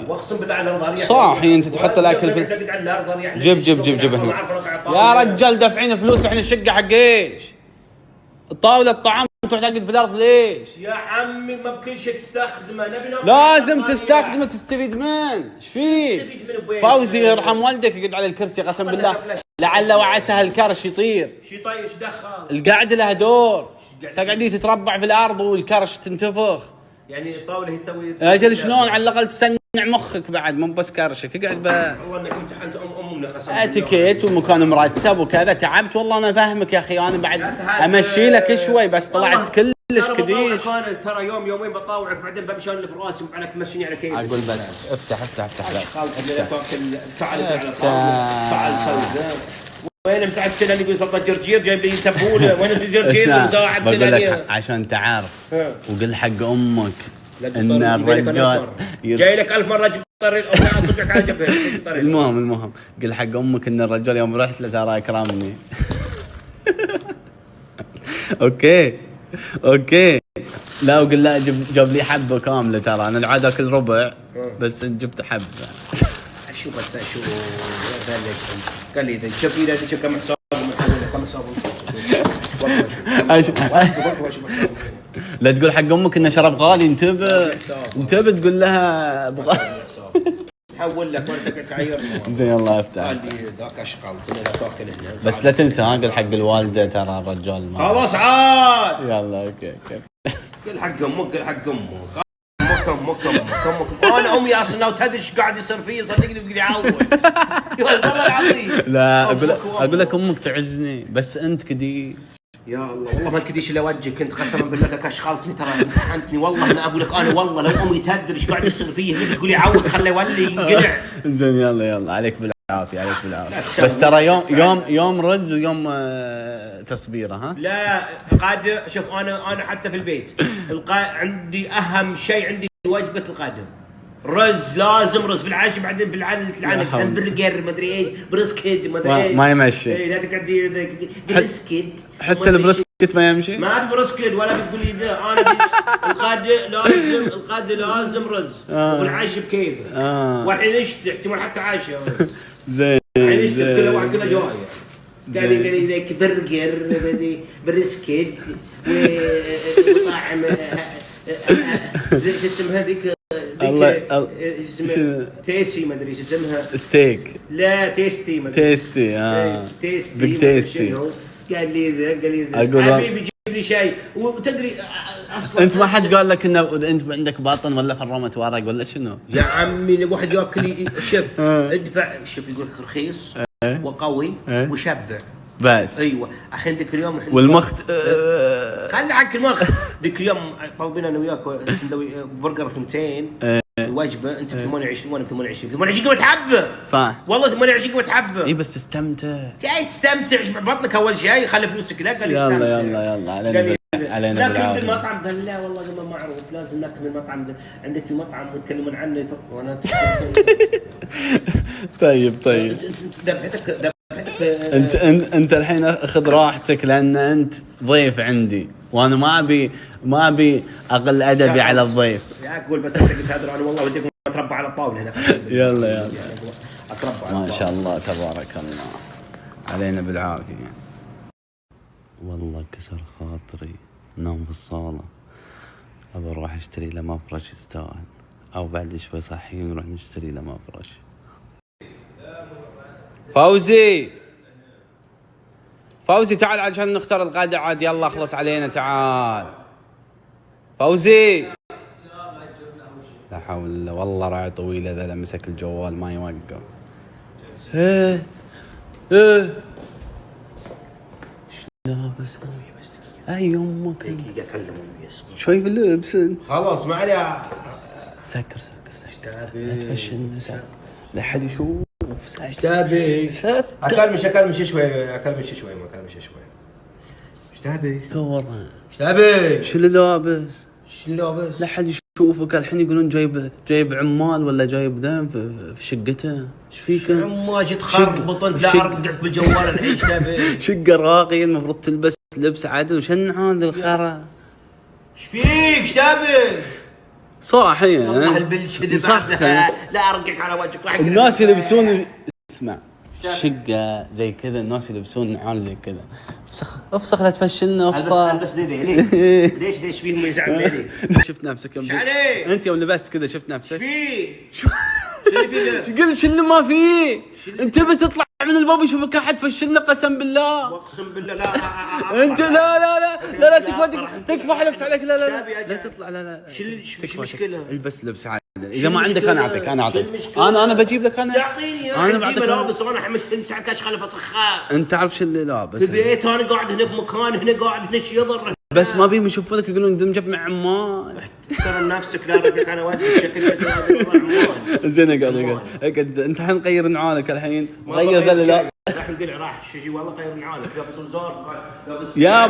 واقسم بالله على الارض صح انت تحط الاكل في جيب هنا يا رجال دافعين فلوس احنا الشقه حق ايش؟ طاوله الطعام تروح تقعد في الارض ليش؟ يا عمي ما بكل شيء تستخدمه لازم تستخدمه تستفيد منه. ايش فيه؟ فوزي يرحم والدك يقعد على الكرسي قسم بالله لعل وعسى هالكرش يطير. شي طيب ايش دخل؟ القعده لها دور تقعدي تتربع في الارض والكرش تنتفخ. يعني الطاوله هي تسوي اجل شلون على الاقل تسنع مخك بعد مو بس كرشك اقعد بس. والله انك امتحنت امنا قسم اتيكيت والمكان مرتب وكذا تعبت والله انا فاهمك يا اخي انا بعد امشي لك شوي بس طلعت كلش كديش. ترى يوم يومين بطاوعك بعدين بمشي انا اللي في راسي وعليك تمشيني على كيفك. اقول بس افتح بس تعال سوي وين مساعد سنان يقول سلطه جرجير جايب لي تبوله وين الجرجير مساعد بقول لك عشان تعرف وقل حق امك ان الرجال جاي لك 1000 مره جبت طريق اصبعك على جبهه. المهم قل حق امك ان الرجال يوم رحت له ترى اكرمني. اوكي لا وقل لا جاب لي حبه كامله ترى انا العاده اكل ربع بس جبت حبه. اشوف قال لي اذا شوف كم حساب كم حساب لا تقول حق امك انه شرب غالي انتبه تقول لها ابغى حول لك وانت تعيرني زين الله يفتح. قال لي ذاك اشقى قلت له لا تاكل هنا بس لا تنسى قل حق الوالده ترى الرجال خلاص عاد يلا اوكي قل حق امك انا امي اصلا وتدري ايش قاعد يصير فيه صدقني بقدر اعود والله العظيم. لا اقول لك امك تعزني بس انت كدي يا الله والله ما كديش الا وجهك انت قسما بالله لك اشغلتني ترى امتحنتني والله انا اقول لك انا والله لو امي تدري ايش قاعد يصير فيه اللي تقول لي عود خليه يولي ينقلع. زين يلا عليك بالعافيه بس ترى يوم رز ويوم تصبيره ها. لا قاد شوف انا حتى في البيت عندي اهم شيء عندي وجبه القادم رز لازم رز في العشاء بعدين في العنب همبرجر ما ادري ايش بريسكت ما ادري ايش ما يمشي. لا تقعدي بريسكت حتى البريسكت ما يمشي. ما ابي بريسكت ولا بتقول لي ذا انا القاده لازم رز وفي العشاء بكيفه والحين اشتي احتمال حتى عشاء رز. زين الحين اشتي كل واحد كله جوايه قال لي ذاك برجر بريسكت وطعم شو اسمها ذيك اسمها تيسي ما ادري ايش اسمها ستيك لا تيستي ما تيستي بيج تيستي. قال لي ذا حبيبي جيب لي شيء وتدري اصلا انت ما حد قال لك ان انت عندك باطن ولا فرمه ورق ولا شنو يا عمي الواحد ياكل شوف ادفع شوف يقول لك رخيص وقوي وشبع بس ايوه الحين ذيك اليوم والمخ خلي حق المخ ذيك اليوم طالبين انا وياك برجر 200 وجبه انت ب 28 وانا ب 28 قوه حبه صح والله 28 قوه حبه اي بس استمتع جاي تستمتع اشبع بطنك اول شيء خلي فلوسك لا قال يلا علينا بالعافيه. لكن المطعم قال لا والله ما معروف لازم ناكل المطعم ده عندك في مطعم وتكلمون عنه وانا طيب انت الحين خذ راحتك لان انت ضيف عندي وانا ما ابي اقل ادبي على الضيف. يا اقول بس انت قلت هذا انا والله وديكم اتربى على الطاوله هنا. يلا اتربى على ما شاء الله تبارك الله علينا بالعافيه. والله كسر خاطري نوم في الصاله ابى اروح اشتري له مفرش يستاهل او بعد شوي صحي نروح نشتري له مفرش. فوزي تعال عشان نختار الغداء عاد يلا اخلص علينا تعال فوزي. لا حول الله والله راعي طويل اذا لمسك الجوال ما يوقف. ايه لابس اي امك شوي في اللبس خلاص ما عليه. سكر لا تفشل لا حد يشوف. ايش تبي؟ اكلمش شوي ما اكلمش شوي. ايش تبي؟ دورنا ايش تبي؟ شو اللي لابس؟ لا حد يشوفك الحين يقولون جايب عمال ولا جايب ذم في شقته. ايش فيك؟ ما جيت خربط انت لا ارقعك بالجوال الحين. ايش تبي؟ شقه راقي المفروض تلبس لبس عدل وشن هذا الخرا. ايش فيك؟ ايش تبي؟ صاحي والله البلشد مسخن. لا ارقك على وجهك راح الناس يلبسون اسمع شقة زي كذا، الناس يلبسون نعال زي كذا. افسخ لا تفشلنا افصل. البس ليه ليش فيهم يزعل ليه؟ شفت نفسك يوم عليك؟ انت يوم لبست كذا شفت نفسك؟ فيه شو قلت شو اللي ما فيه؟ انت بتطلع من الباب يشوفك احد فشلنا قسم بالله. اقسم بالله لا انت لا تكفى حلفت عليك. لا تطلع لا شو المشكله؟ البس لبس عادي. اذا ما عندك انا اعطيك انا بجيب لك انا. يعطيني انا بعطيك ملابس وانا مش مساعدك اشغل فسخاء. انت تعرف شو اللي لابس في بيت انا قاعد هنا في مكان هنا قاعد هنا شي يضر بس ما بيهم يشوفونك يقولون ذم جاب مع عمال. احترم نفسك لا رجلك على وجهك شكلك عمال. زين اقعد انت الحين غير نعالك الحين غير ذا لا راح نقلع راح شي والله غير نعالك لابس وزار لابس يا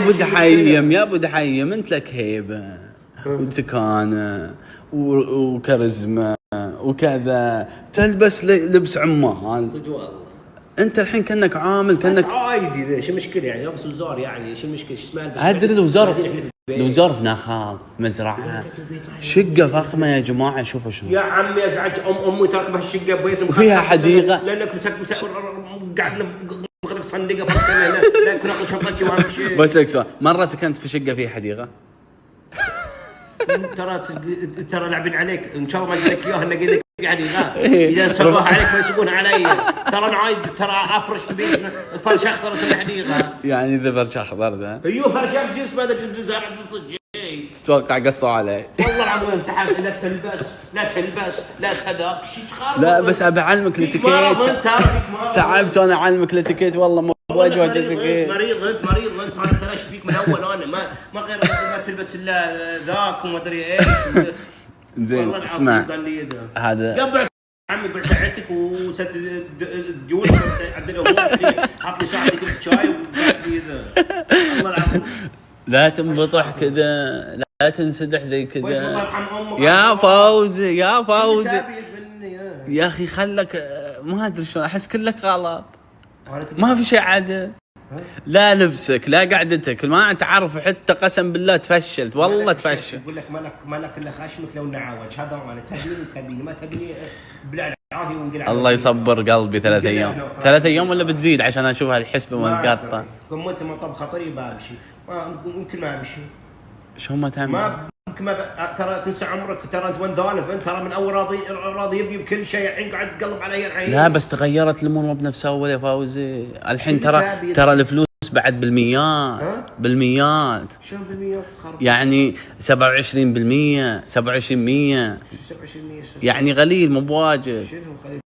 ابو دحيم انت لك هيبه وتكانه وكاريزما وكذا تلبس لبس عمال. صدق والله انت الحين كانك عامل كانك عادي ذا شو المشكله يعني لابس وزار يعني شو المشكله شو اسمه ادري الوزار في نخال مزرعه شقه فخمه يا جماعه شوفوا شنو يا عمي ازعج امي ترك بهالشقه بويس وفيها حديقه لانك مسك قاعد ماخذ صندقه فرقنا لا كنا ناخذ شنطتي واهم شيء. بس لك سؤال مره سكنت في شقه فيها حديقه؟ ترى لاعبين عليك ان شاء الله ما قلت لك اياها انه قلت لك يعني اذا سووها عليك ما يسوونها علي. ترى انا عايد ترى افرش البيت فرش اخضر اسوي حديقه. يعني اذا فرش اخضر ذا ايوه فرش جنس ما ادري زرع صدق. تتوقع قصوا علي؟ والله العظيم تحت لا تلبس لا تهداك شيء تخرب. لا بس ابي اعلمك الاتيكيت. تعبت وانا اعلمك الاتيكيت والله مو بوجه اتيكيت. مريض انت انا تلاشت فيك من اول انا ما غير ما تلبس الا ذاك وما ادري ايش. زين اسمع هذا قبع عمي بع ساعتك وسد الديون عدل حط لي ساعتك بشاي وقعد لي ذا والله العظيم. لا تنبطح كذا لا تنسدح زي كذا الله يرحم امك يا فوزي يا اخي خلك ما ادري شلون احس كلك غلط ما في شيء عدل. لا لبسك لا قعدتك ما تعرف حتى قسم بالله تفشلت والله تفشل. يقول لك مالك الا خشمك لو نعوج هذا انا تبيني ما تبيني بلا عافيه ونقلع. الله يصبر قلبي 3 ايام 3 ايام ولا بتزيد عشان اشوف الحسبه ما تقطع. ثم انت ما طب خطري بامشي ممكن ما امشي. شو ما تعمل؟ ما ممكن ما ترى تنسى عمرك ترى انت وين ذالف انت ترى من اول راضي يبني بكل شيء الحين قاعد تقلب علي الحين. لا بس تغيرت الامور مو بنفس اول يا فوزي الحين ترى الفلوس بعد بالميات شلون بالميات تخرب يعني 27% 27% يعني غليل مو بواجد. شنو غليل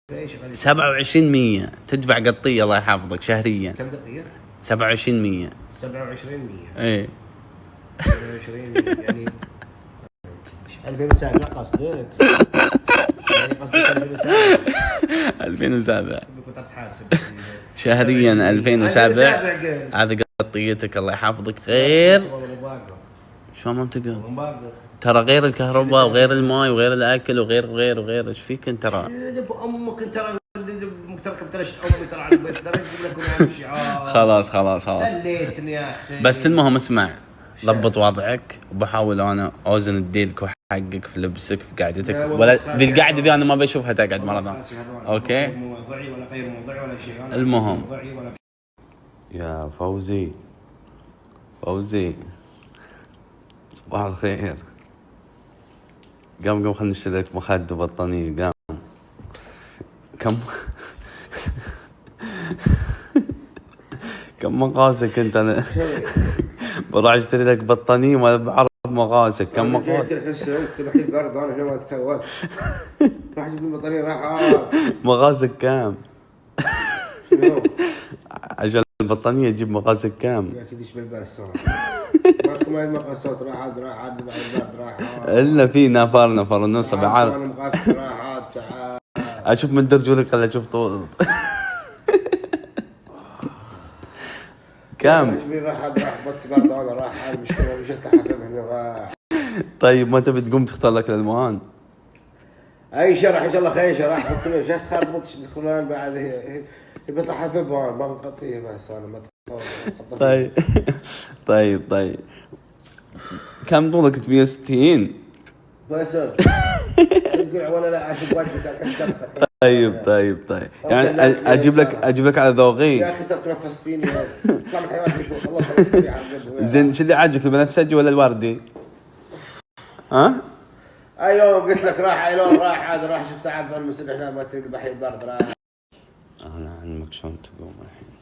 27% تدفع قطيه الله يحفظك شهريا. كم قطيه؟ 27% 27% ايه 27 يعني 2007 قصدك يعني قصدك 2007 كنت تحاسب شهريا 2007 هذا قطيتك الله يحفظك غير شو ما تقول ترى غير الكهرباء وغير الماء وغير الاكل وغير ايش فيك انت ترى امك انت ترى تركب ترشت امي ترى على البيت ترى يقول لكم اهم شيء خلاص خليتني يا اخي. بس المهم اسمع ضبط وضعك وبحاول انا اوزن الديلك وحقك في لبسك في قعدتك ولا ذي القعده ذي انا ما بشوفها تقعد مره ثانيه اوكي موضوعي ولا غير موضوعي ولا شيء. المهم يا فوزي صباح الخير قام خلنا نشتري لك مخد وبطانيه قام كم مقاسك انت انا بروح اشتري لك بطانيه ما بعرف مقاسك كم مقاسك. انت الحين برد انا هنا ما اتكلم راح اجيب البطانيه راح مقاسك كم؟ عشان البطانيه تجيب مقاسك كم؟ يا اكيد ايش بالباس صار ما المقاسات راح عاد بعد البرد راح الا في نفر ونص بعد انا مقاس راحات تعال اشوف من درجولك ولا اشوف طول كم؟ راح بس برد انا راح المشكله مش تحفظ هنا راح. طيب ما تبي تقوم تختار لك الالوان؟ اي شرح ان شاء الله خير شرح كل شيء خربط تدخلون بعد يبقى تحفظ ما نقط فيه بس انا ما طيب كم طولك 160 فيصل تقول ولا لا عشان وجهك طيب يعني اجيب لك على ذوقي. يا اخي تنفست فيني طلع من حيوانك والله خلصت على الجد. زين شو اللي عاجبك البنفسجي ولا الوردي؟ ها؟ ايوه قلت لك راح ايلون راح عاد راح شفت عاد المسن هنا ما تقبح البرد راح. انا علمك شلون تقوم الحين.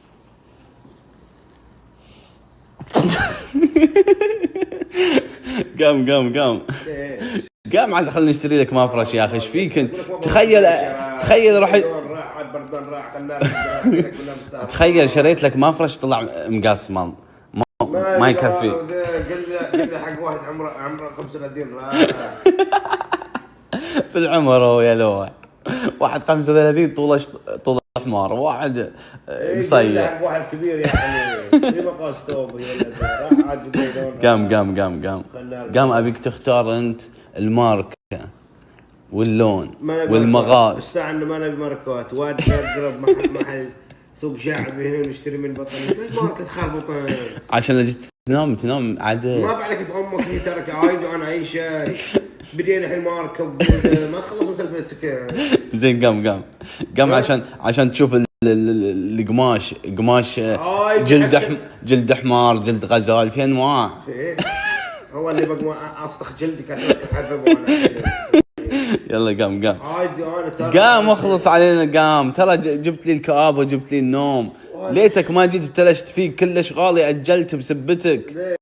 قام عاد خلينا نشتري لك مفرش يا اخي. ايش فيك انت؟ تخيل راح عاد بردان راح خلنا تخيل شريت لك مفرش طلع مقسمل ما يكفي. قل لي حق واحد عمره 35 راح في العمر هو يا لوح. واحد 35 طول حمار، واحد مصيح. واحد كبير يعني في مقاس توب راح عاد قام ابيك تختار انت الماركه واللون والمقاس. استنى ما نبي ماركات واد اقرب محل سوق شعبي هنا نشتري من بطل ماركه خربطه عشان لو جيت تنام عاد ما بعرف كيف امك هي ترك عايد وانا اي شيء بدينا الحين ماركه ما خلص مسلفتك. زين قام عشان تشوف القماش جلد حمار جلد غزال في انواع. هو اللي بقى اصطخ جلدك عشان تحذبه. يلا قام اخلص علينا قام. ترى جبت لي الكآبة وجبت لي النوم. ليتك ما جيت بتلشت فيك كل اشغالي اجلت بسبتك.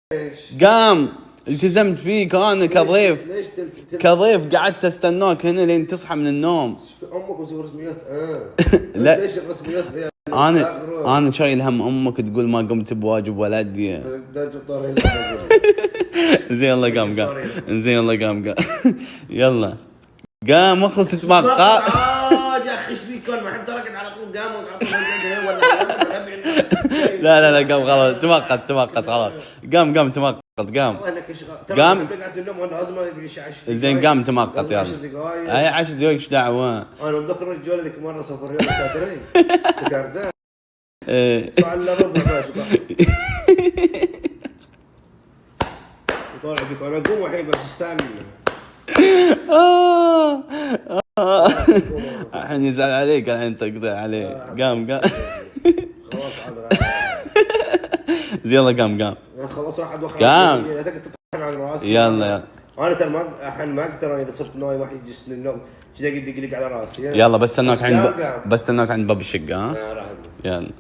قام التزمت فيك انا كضيف قعدت استناك هنا لين تصحى من النوم. امك وصور رسميات لا ليش الرسميات انا شايل هم امك تقول ما قمت بواجب ولدي. زين يلا قام يلا قام اخلص تمقط. يا اخي ايش فيك ما احب تركت على طول قام لا قام خلاص تمقط خلاص. قام تمقط قام زين قام تمقط يلا. اي 10 دقايق ايش دعوه. انا مذكر الرجال ذيك مره سافر يوم تدري تكرزه صار ربع طالع بك انا اقوم الحين بس استنى. الحين يزعل عليك الحين تقطع عليه. قام خلاص عاد زين يلا قام خلاص راح ادوخر قام على راسي. يلا انا ترى ما اقدر اذا صرت نايم واحد يجلسني النوم كذا يدق على راسي. يلا بستناك عند باب الشقه. ها يلا.